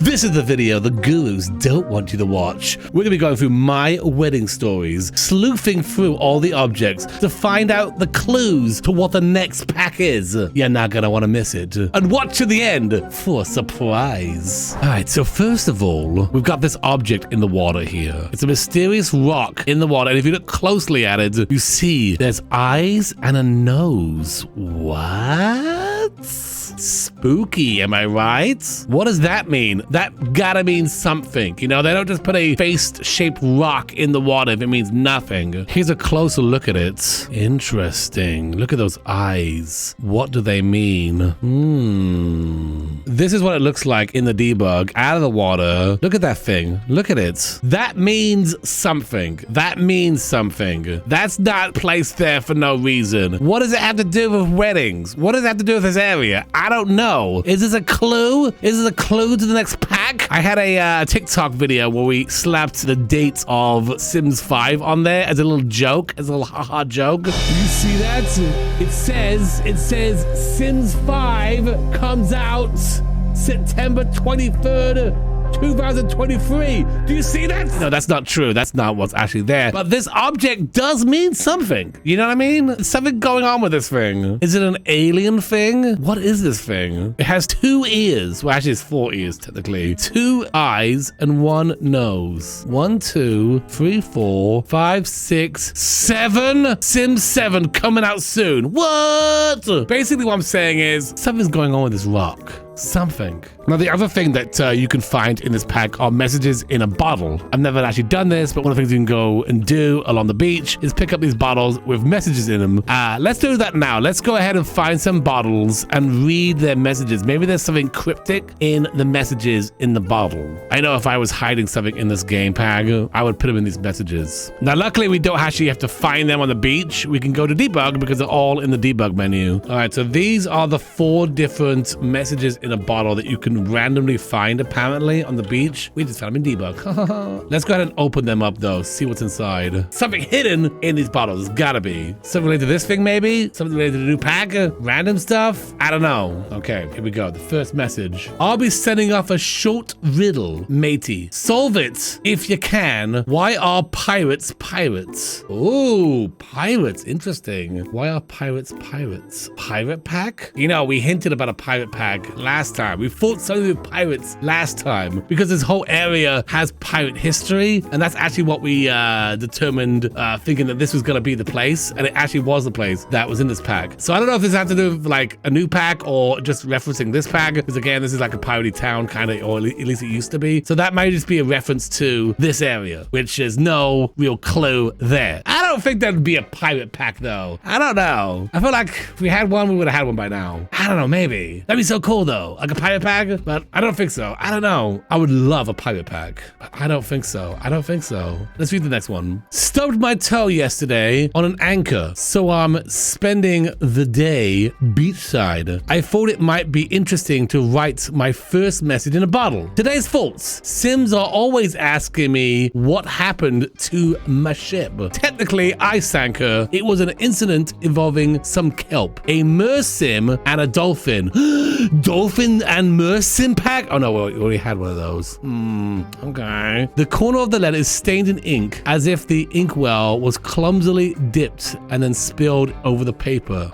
This is the video the gurus don't want you to watch. We're going to be going through my wedding stories, sleuthing through all the objects to find out the clues to what the next pack is. You're not going to want to miss it. And watch to the end for a surprise. Alright, so first of all, we've got this object in the water here. It's a mysterious rock in the water, and if you look closely at it, you see there's eyes and a nose. What? Spooky, am I right? What does that mean? That gotta mean something. You know, they don't just put a face-shaped rock in the water if it means nothing. Here's a closer look at it. Interesting. Look at those eyes. What do they mean? This is what it looks like in the debug, out of the water. Look at that thing. Look at it. That means something. That means something. That's not placed there for no reason. What does it have to do with weddings? What does it have to do with this area? I don't know. Is this a clue? Is this a clue to the next pack? I had a TikTok video where we slapped the date of Sims 5 on there as a little joke, as a little haha joke. You see that? It says Sims 5 comes out September 23rd. 2023. Do you see that? No, that's not true. That's not what's actually there. But this object does mean something. You know what I mean? There's something going on with this thing. Is it an alien thing? What is this thing? It has 2 ears. Well, actually, it's 4 ears, technically. 2 eyes and 1 nose. 1, 2, 3, 4, 5, 6, 7. Sims 7 coming out soon. What? Basically, what I'm saying is something's going on with this rock. Something. Now, the other thing that you can find in this pack are messages in a bottle. I've never actually done this, but one of the things you can go and do along the beach is pick up these bottles with messages in them. Let's do that now. Let's go ahead and find some bottles and read their messages. Maybe there's something cryptic in the messages in the bottle. I know if I was hiding something in this game pack, I would put them in these messages. Now, luckily, we don't actually have to find them on the beach. We can go to debug because they're all in the debug menu. All right, so these are the 4 different messages in a bottle that you can randomly find apparently on the beach. We just found them in debug. Let's go ahead and open them up though, see what's inside. Something hidden in these bottles, gotta be. Something related to this thing maybe? Something related to the new pack? Random stuff? I don't know. Okay, here we go. The first message. I'll be sending off a short riddle, matey. Solve it if you can. Why are pirates pirates? Ooh, pirates, interesting. Why are pirates pirates? Pirate pack? You know, we hinted about a pirate pack last time. We fought something with pirates last time because this whole area has pirate history, and that's actually what we determined, thinking that this was going to be the place, and it actually was the place that was in this pack. So I don't know if this has to do with like a new pack or just referencing this pack, because again, this is like a piratey town kind of, or at least it used to be. So that might just be a reference to this area, which is no real clue there. I don't think that would be a pirate pack though. I don't know. I feel like if we had one, we would have had one by now. I don't know, maybe. That'd be so cool though. Like a pirate pack, but I don't think so. I don't know. I would love a pirate pack, but I don't think so. I don't think so. Let's read the next one. Stubbed my toe yesterday on an anchor, so I'm spending the day beachside. I thought it might be interesting to write my first message in a bottle. Today's thoughts. Sims are always asking me what happened to my ship. Technically, I sank her. It was an incident involving some kelp, a mersim, and a dolphin. Dolphin and mersim pack? Oh no, we already had one of those. Okay. The corner of the letter is stained in ink as if the inkwell was clumsily dipped and then spilled over the paper.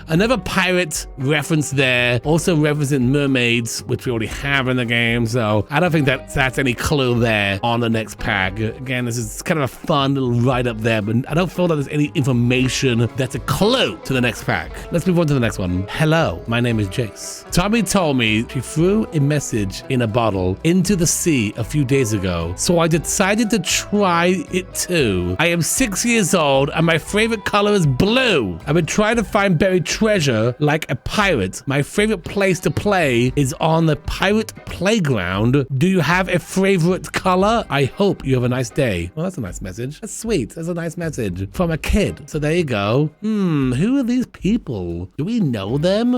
Another pirate reference there, also referencing mermaids, which we already have in the game, so I don't think that's any clue there on the next pack. Again, this is kind of a fun little write-up there, but I don't feel that there's any information that's a clue to the next pack. Let's move on to the next one. Hello, my name is Jace. Tommy told me she threw a message in a bottle into the sea a few days ago, so I decided to try it too. I am 6 years old and my favorite color is blue. I've been trying to find buried treasure like a pirate. My favorite place to play is on the pirate playground. Do you have a favorite color? I hope you have a nice day. Well, that's a nice message. That's sweet. That's a nice message from a kid. So there you go. Who are these people? Do we know them?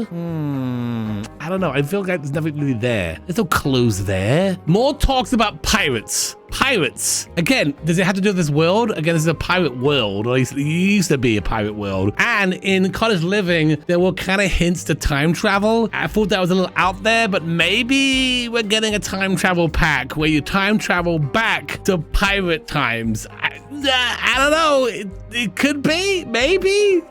I don't know. I feel like there's nothing really there. There's no clues there. More talks about pirates. Pirates. Again, does it have to do with this world? Again, this is a pirate world, or at least it used to be a pirate world. And in Cottage Living, there were kind of hints to time travel. I thought that was a little out there, but maybe we're getting a time travel pack where you time travel back to pirate times. I don't know. It could be. Maybe.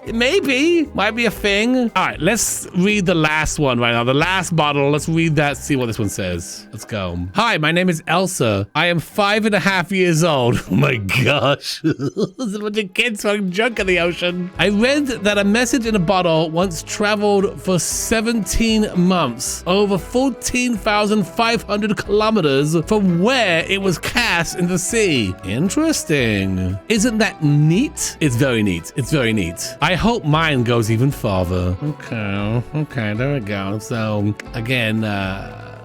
Might be a thing. All right, let's read the last one right now. The last bottle. Let's read that, see what this one says. Let's go. Hi, my name is Elsa. I am 5.5 years old. Oh my gosh. There's a bunch of kids throwing junk in the ocean. I read that a message in a bottle once traveled for 17 months, over 14,500 kilometers from where it was cast in the sea. Interesting. Isn't that neat? It's very neat. It's very neat. I hope mine goes even farther. Okay, there we go. So, again,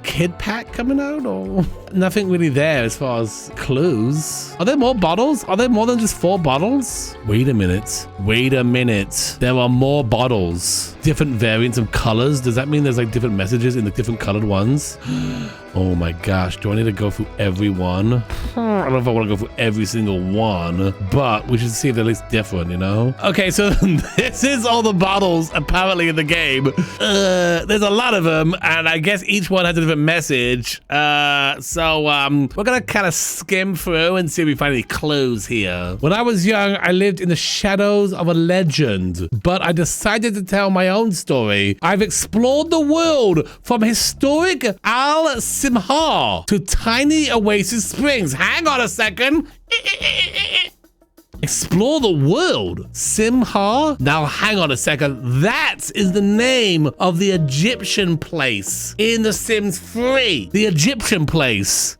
kid pack coming out, or nothing really there as far as clues? Are there more bottles? Are there more than just 4 bottles? Wait a minute. There are more bottles. Different variants of colors. Does that mean there's like different messages in the different colored ones? Oh my gosh, do I need to go through every one? I don't know if I want to go through every single one, but we should see if they're at least different, you know? Okay, so this is all the bottles apparently in the game. There's a lot of them, and I guess each one has a different message. So we're gonna kind of skim through and see if we find any clues here. When I was young, I lived in the shadows of a legend, but I decided to tell my own story. I've explored the world from historic Al Simha to tiny oasis springs. Hang on a second. Explore the world. Simha? Now hang on a second. That is the name of the Egyptian place in The Sims 3. The Egyptian place.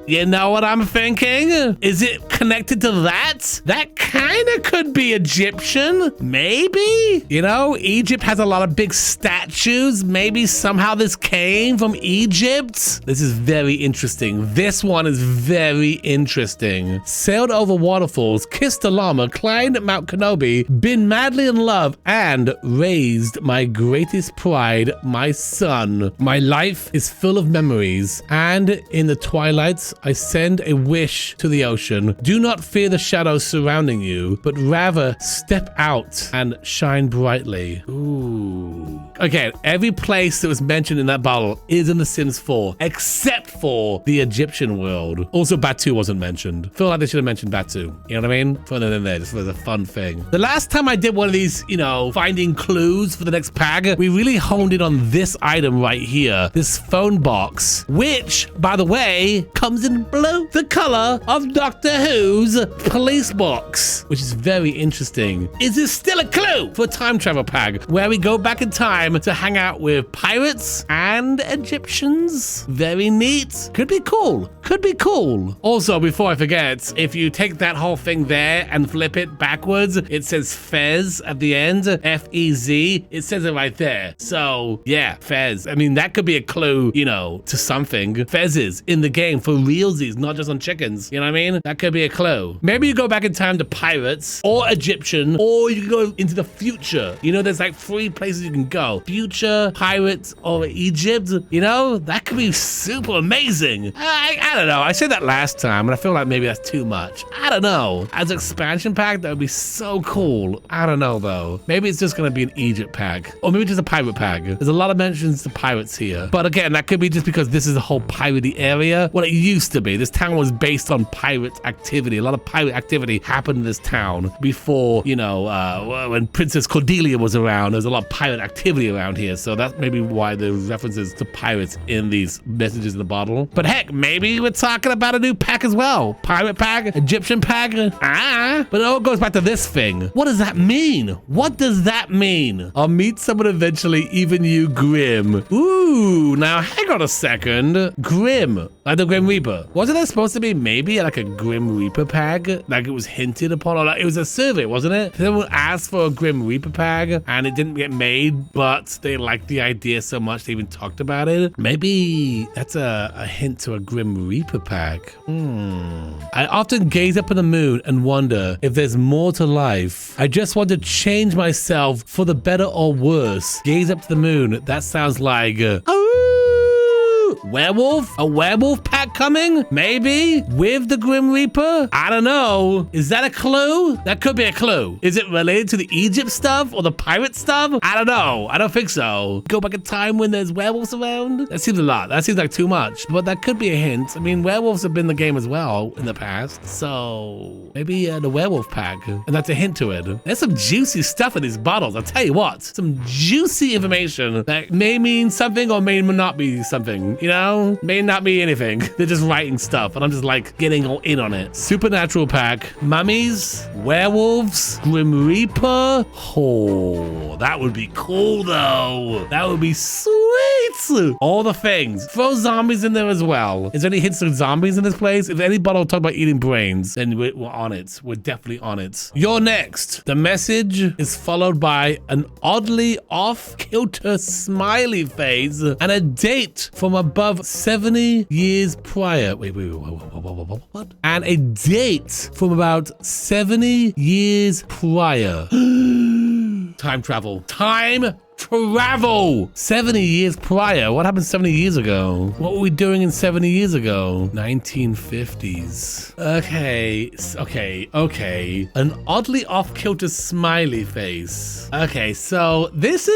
You know what I'm thinking? Is it connected to that? That kind of could be Egyptian. Maybe? You know, Egypt has a lot of big statues. Maybe somehow this came from Egypt. This is very interesting. This one is very interesting. Sailed over waterfalls, kissed a llama, climbed Mount Kenobi, been madly in love, and raised my greatest pride, my son. My life is full of memories, and in the twilights, I send a wish to the ocean. Do not fear the shadows surrounding you, but rather step out and shine brightly. Ooh. Okay, every place that was mentioned in that bottle is in The Sims 4, except for the Egyptian world. Also, Batu wasn't mentioned. Feel like they should have mentioned Batu. You know what I mean? Throw that in there just for the fun thing. The last time I did one of these, you know, finding clues for the next pack, we really honed in on this item right here. This phone box, which, by the way, comes in blue, the color of Doctor Who's police box, which is very interesting. Is this still a clue for a time travel pack where we go back in time to hang out with pirates and Egyptians? Very neat. Could be cool. Could be cool. Also, before I forget, if you take that whole thing there and flip it backwards, it says Fez at the end, F-E-Z. It says it right there. So yeah, Fez. I mean, that could be a clue, you know, to something. Fezes in the game for realsies, not just on chickens. You know what I mean? That could be a clue. Maybe you go back in time to pirates or Egyptian, or you can go into the future. You know, there's like 3 places you can go. Future, pirates, or Egypt. You know, that could be super amazing. I don't know. I said that last time, and I feel like maybe that's too much. I don't know. As an expansion pack, that would be so cool. I don't know, though. Maybe it's just going to be an Egypt pack, or maybe just a pirate pack. There's a lot of mentions to pirates here. But again, that could be just because this is a whole piratey area. Well, it used to be. This town was based on pirate activity. A lot of pirate activity happened in this town before, you know, when Princess Cordelia was around. There's a lot of pirate activity around here. So that's maybe why the references to pirates in these messages in the bottle. But heck, maybe we're talking about a new pack as well. Pirate pack, Egyptian pack. But it all goes back to this thing. What does that mean? What does that mean? I'll meet someone eventually, even you, Grim. Ooh, now hang on a second. Grim. Like the Grim Reaper. Wasn't there supposed to be maybe like a Grim Reaper pack? Like it was hinted upon, or like it was a survey, wasn't it? Someone asked for a Grim Reaper pack and it didn't get made, but they liked the idea so much they even talked about it. Maybe that's a hint to a Grim Reaper pack. I often gaze up at the moon and wonder if there's more to life. I just want to change myself for the better or worse. Gaze up to the moon. That sounds like werewolf? A werewolf pack coming? Maybe? With the Grim Reaper? I don't know. Is that a clue? That could be a clue. Is it related to the Egypt stuff or the pirate stuff? I don't know. I don't think so. Go back in time when there's werewolves around? That seems a lot. That seems like too much. But that could be a hint. I mean, werewolves have been in the game as well in the past. So maybe the werewolf pack. And that's a hint to it. There's some juicy stuff in these bottles. I'll tell you what. Some juicy information that may mean something or may not be something. You know, may not be anything. They're just writing stuff, and I'm just like getting all in on it. Supernatural pack, mummies, werewolves, Grim Reaper. Oh, that would be cool though. That would be sweet. All the things. Throw zombies in there as well. Is there any hints of zombies in this place? If any bottle talk about eating brains, then we're on it. We're definitely on it. You're next. The message is followed by an oddly off-kilter smiley face and a date from above 70 years prior. Wait, what? And a date from about 70 years prior. Time travel. Time travel! 70 years prior. What happened 70 years ago? What were we doing in 70 years ago? 1950s. Okay. An oddly off-kilter smiley face. Okay, so this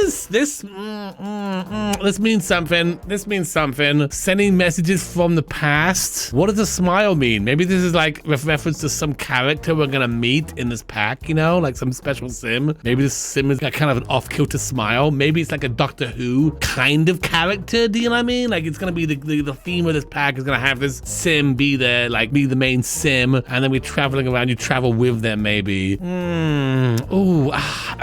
means something. This means something. Sending messages from the past. What does a smile mean? Maybe this is like reference to some character we're gonna meet in this pack, you know? Like some special sim. Maybe this sim is got kind of an off-kilter smile. Maybe it's like a Doctor Who kind of character, do you know what I mean? Like it's gonna be the theme of this pack is gonna have this sim be there, like be the main sim, and then we're traveling around, you travel with them maybe. I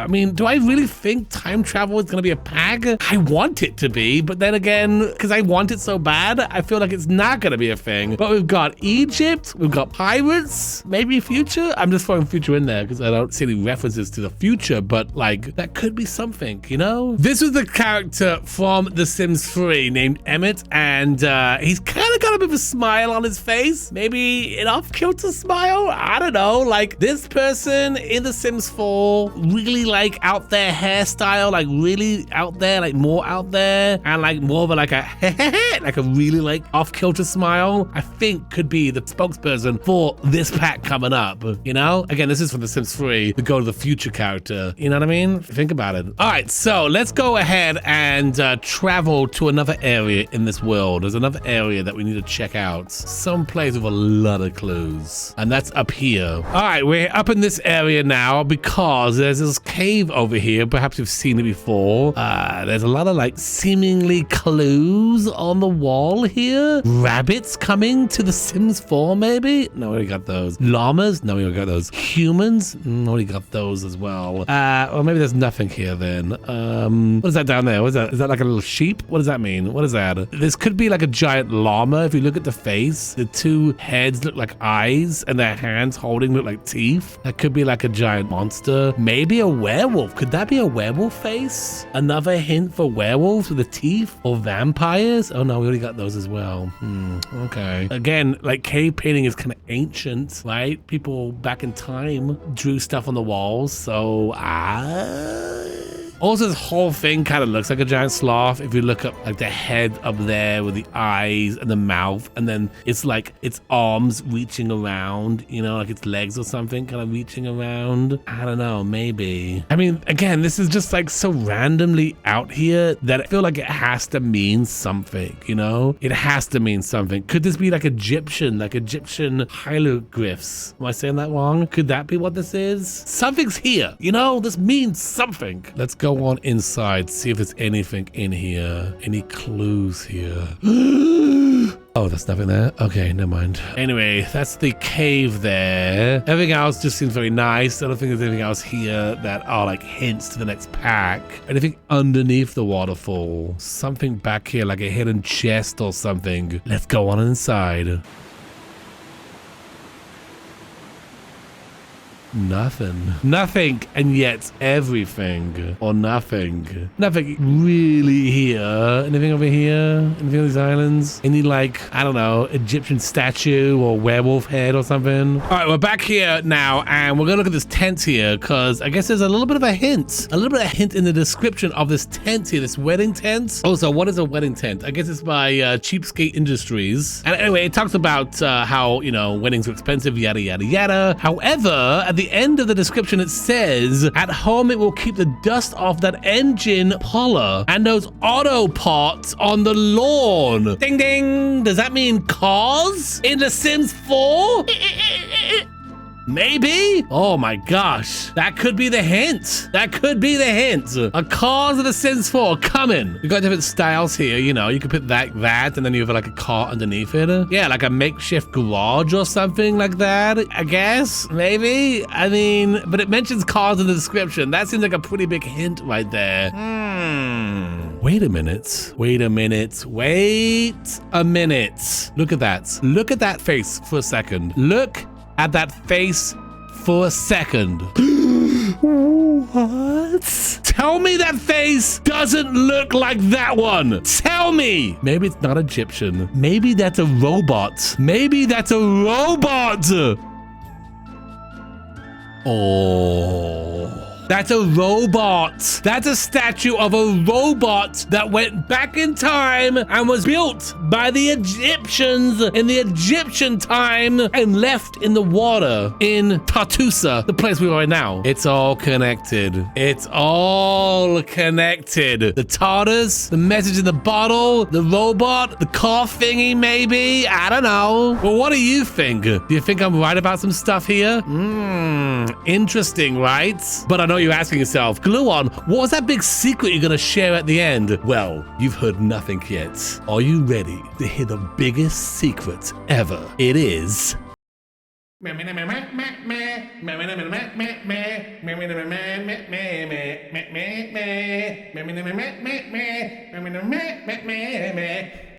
mean, do I really think time travel is gonna be a pack? I want it to be, but then again, because I want it so bad, I feel like it's not gonna be a thing. But we've got Egypt, we've got pirates, maybe future. I'm just throwing future in there because I don't see any references to the future, but like that could be something, you know? This was the character from The Sims 3 named Emmett, and he's kind of got a bit of a smile on his face. Maybe an off-kilter smile? I don't know. Like this person in The Sims 4, really like out there hairstyle, like really out there, like more out there, and like more of a like a like a really like off-kilter smile. I think could be the spokesperson for this pack coming up. You know, again, this is from The Sims 3. The Go to the Future character. You know what I mean? Think about it. All right, so let's go ahead and travel to another area in this world. There's another area that we need to check out. Some place with a lot of clues. And that's up here. All right, we're up in this area now because there's this cave over here. Perhaps you've seen it before. There's a lot of like seemingly clues on the wall here. Rabbits coming to The Sims 4 maybe? No, we already got those. Llamas? No, we already got those. Humans? No, we already got those as well. Or maybe there's nothing here then. What is that down there? What is that? Is that like a little sheep? What does that mean? What is that? This could be like a giant llama. If you look at the face, the two heads look like eyes and their hands holding look like teeth. That could be like a giant monster. Maybe a werewolf. Could that be a werewolf face? Another hint for werewolves with the teeth or vampires? Oh no, we already got those as well. Okay. Again, like cave painting is kind of ancient, right? People back in time drew stuff on the walls. So, also, this whole thing kind of looks like a giant sloth. If you look up like the head up there with the eyes and the mouth, and then it's like its arms reaching around, you know, like its legs or something kind of reaching around. I don't know, maybe. I mean, again, this is just like so randomly out here that I feel like it has to mean something, you know? It has to mean something. Could this be like Egyptian hieroglyphs? Am I saying that wrong? Could that be what this is? Something's here, you know? This means something. Let's go on inside, see if there's anything in here. Any clues here? Oh Oh, there's nothing there. Okay, never mind. Anyway, that's the cave there. Everything else just seems very nice. I don't think there's anything else here that are like hints to the next pack. Anything underneath the waterfall? Something back here, like a hidden chest or something. Let's go on inside. Nothing, and yet everything, or nothing really here. Anything over here? Anything on these islands? Any like, I don't know, Egyptian statue or werewolf head or something? All right, we're back here now, and we're gonna look at this tent here, because I guess there's a little bit of a hint in the description of this tent here, this wedding tent. Also, what is a wedding tent? I guess it's by Cheapskate Industries. And anyway, it talks about how, you know, weddings are expensive, yada, yada, yada. However, at the end of the description, it says, at home, it will keep the dust off that engine puller and those auto parts on the lawn. Ding, ding. Does that mean cars in The Sims 4? Maybe? Oh my gosh. That could be the hint. A Cars of The Sims 4 coming. We've got different styles here, you know. You could put that, and then you have like a car underneath it. Yeah, like a makeshift garage or something like that, I guess. Maybe? I mean, but it mentions cars in the description. That seems like a pretty big hint right there. Wait a minute. Look at that. Look at that face for a second. Look at that face for a second. What? Tell me that face doesn't look like that one. Tell me. Maybe it's not Egyptian. Maybe that's a robot. Oh. That's a robot. That's a statue of a robot that went back in time and was built by the Egyptians in the Egyptian time and left in the water in Tartusa, the place we are right now. It's all connected. The Tartars, the message in the bottle, the robot, the car thingy maybe. I don't know. Well, what do you think? Do you think I'm right about some stuff here? Interesting, right? But I know you're asking yourself, Drgluon, what was that big secret you're gonna share at the end? Well, you've heard nothing yet. Are you ready to hear the biggest secret ever? It is...